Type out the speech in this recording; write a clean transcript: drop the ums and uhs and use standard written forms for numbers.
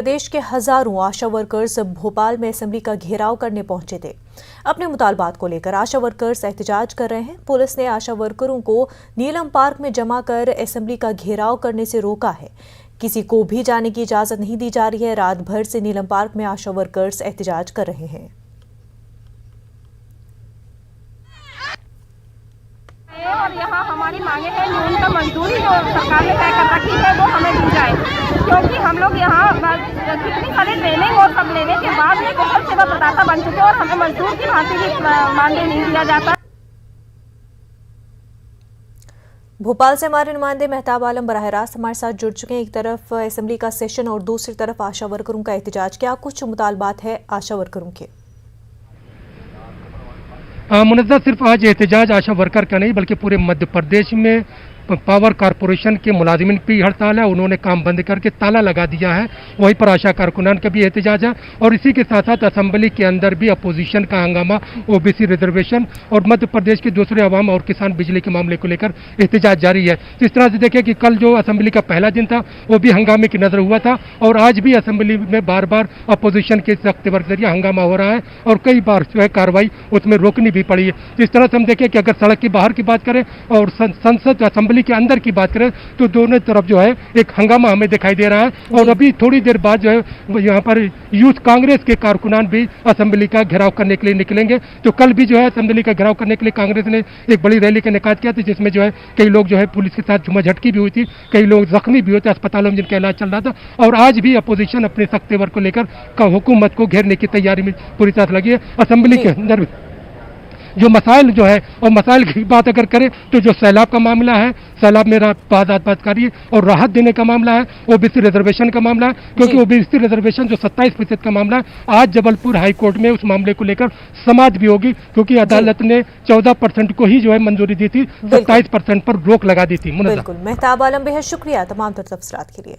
प्रदेश के हजारों आशा वर्कर्स भोपाल में असेंबली का घेराव करने पहुंचे थे। अपने मुतालबात को लेकर आशा वर्कर्स एहतजाज कर रहे हैं। पुलिस ने आशा वर्करों को नीलम पार्क में जमा कर असेंबली का घेराव करने से रोका है। किसी को भी जाने की इजाजत नहीं दी जा रही है। रात भर से नीलम पार्क में आशा वर्कर्स एहतजाज कर रहे हैं। और यहाँ हमारी मांगे हैं न्यूनतम मजदूरी जो सरकार ने तय कर रखी है वो हमें दी जाए, क्योंकि हम लोग यहाँ कितनी सारी ट्रेनिंग और सब लेने के बाद में कुशल सेवा प्रदाता बन चुके और हमें मजदूर की भांति भी मानदेय नहीं दिया जाता। भोपाल से हमारे नुमाइंदे मेहताब आलम बराह रास्त हमारे साथ जुड़ चुके हैं। एक तरफ असेंबली का सेशन और दूसरी तरफ आशा वर्करों का एहतजाज। क्या कुछ मुतालबात है आशा वर्करों के? मुनज़्ज़ा, सिर्फ आज एहतजाज आशा वर्कर का नहीं बल्कि पूरे मध्य प्रदेश में पावर कारपोरेशन के मुलाजिमिन की हड़ताल है। उन्होंने काम बंद करके ताला लगा दिया है। वहीं पर आशा कारकुनान का भी एहतजाज है और इसी के साथ साथ असेंबली के अंदर भी अपोजिशन का हंगामा, ओबीसी रिजर्वेशन और मध्य प्रदेश के दूसरे अवाम और किसान बिजली के मामले को लेकर एहतजाज जारी है। तो इस तरह से देखें कि कल जो असेंबली का पहला दिन था वो भी हंगामे की नजर हुआ था और आज भी असेंबली में बार बार अपोजिशन के सख्त वर्ग जरिए हंगामा हो रहा है और कई बार जो है कार्रवाई उसमें रोकनी भी पड़ी है। तो इस तरह से हम देखें कि अगर सड़क के बाहर की बात करें और संसद असेंबली के अंदर की बात करें तो दोनों तरफ जो है एक हंगामा हमें दिखाई दे रहा है। और अभी थोड़ी देर बाद जो है यहाँ पर यूथ कांग्रेस के कारकुनान भी असेंबली का घेराव करने के लिए निकलेंगे। तो कल भी जो है असेंबली का घेराव करने के लिए कांग्रेस ने एक बड़ी रैली का इनेकाद किया था, जिसमें जो है कई लोग जो है पुलिस के साथ झुमाझटकी भी हुई थी, कई लोग जख्मी भी हुए थे, अस्पतालों में जिनका इलाज चल रहा था। और आज भी अपोजिशन अपने सख्त वर्ग को लेकर हुकूमत को घेरने की तैयारी में पूरी तरह लगी है। असेंबली के अंदर जो मसाइल जो है और मसाइल की बात अगर करें तो जो सैलाब का मामला है, सैलाब में बातकारी और राहत देने का मामला है, ओबीसी रिजर्वेशन का मामला है, क्योंकि ओबीसी रिजर्वेशन जो 27% का मामला है, आज जबलपुर हाई कोर्ट में उस मामले को लेकर समाप्त भी होगी, क्योंकि अदालत ने 14% को ही जो है मंजूरी दी थी, 27% पर रोक लगा दी थी। बिल्कुल, मेहताब आलम बेहद शुक्रिया तमाम तफसीलात के लिए।